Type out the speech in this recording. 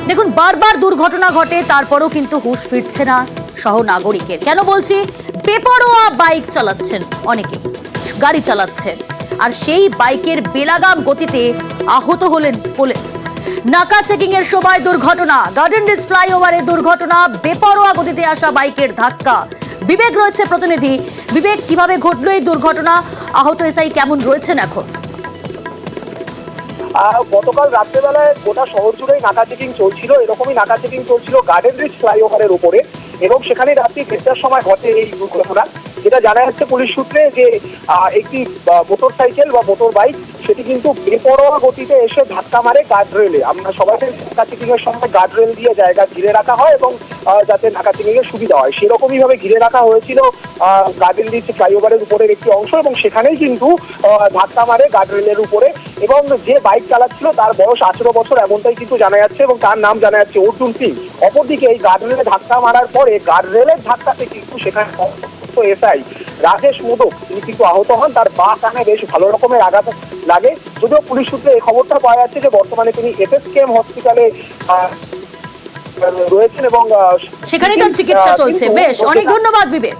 দেখুন, বারবার দুর্ঘটনা ঘটে, তারপরেও কিন্তু হুঁশ ফিরছে না সহ নাগরিকের। কেন বলছি? বেপরোয়া বাইক চালাচ্ছেন অনেকে, গাড়ি চালাচ্ছেন, আর সেই বাইকের বেলাগাম গতিতে আহত হলেন পুলিশ। নাকা চেকিং এর সময় দুর্ঘটনা, গার্ডেন রিচ ফ্লাইওভারে দুর্ঘটনা, বেপরোয়া গতিতে আসা বাইকের ধাক্কা। বিবেক রয়েছে প্রতিনিধি। বিবেক, কিভাবে ঘটলো এই দুর্ঘটনা? আহত এসআই কেমন রয়েছেন এখন? গতকাল রাত্রেবেলায় গোটা শহর জুড়েই নাকা চেকিং চলছিল। এরকমই নাকা চেকিং চলছিল গার্ডেন রিচ ফ্লাইওভারের উপরে, এবং সেখানে রাত্রি 1:30টার সময় ঘটে এই দুর্ঘটনা। যেটা জানা যাচ্ছে পুলিশ সূত্রে যে একটি মোটর সাইকেল বা মোটর বাইক সেটি কিন্তু বেপরোয়া গতিতে এসে ধাক্কা মারে গার্ড রেলে। আমরা সবাই নাকা চেকিং এর সময় গার্ড রেল দিয়ে জায়গা ঘিরে রাখা হয় এবং যাতে নাকা চেকিং এর সুবিধা হয়, সেরকমই ভাবে ঘিরে রাখা হয়েছিল গার্ডেন রিচ ফ্লাইওভারের উপরের একটি অংশ, এবং সেখানেই কিন্তু ধাক্কা মারে গার্ড রেলের উপরে। এবং যে বাইক চালাচ্ছিল তার বয়স 18 বছর এমনটাই কিন্তু জানা যাচ্ছে, এবং তার নাম জানা যাচ্ছে অর্জুন সিং। অপরদিকে এই গার্ড রেলে ধাক্কা মারার পরে গার্ড রেলের ধাক্কাতে কিন্তু সেখানে এসআই রাজেশ মোদক তিনি কিন্তু আহত হন। তার বাঁ কানে বেশ ভালো রকমের আঘাত লাগে। যদিও পুলিশ সূত্রে এই খবরটা পাওয়া যাচ্ছে যে বর্তমানে তিনি এসএসকেএম হসপিটালে রয়েছেন এবং সেখানেই তার চিকিৎসা চলছে। বেশ, অনেক ধন্যবাদ বিবেক।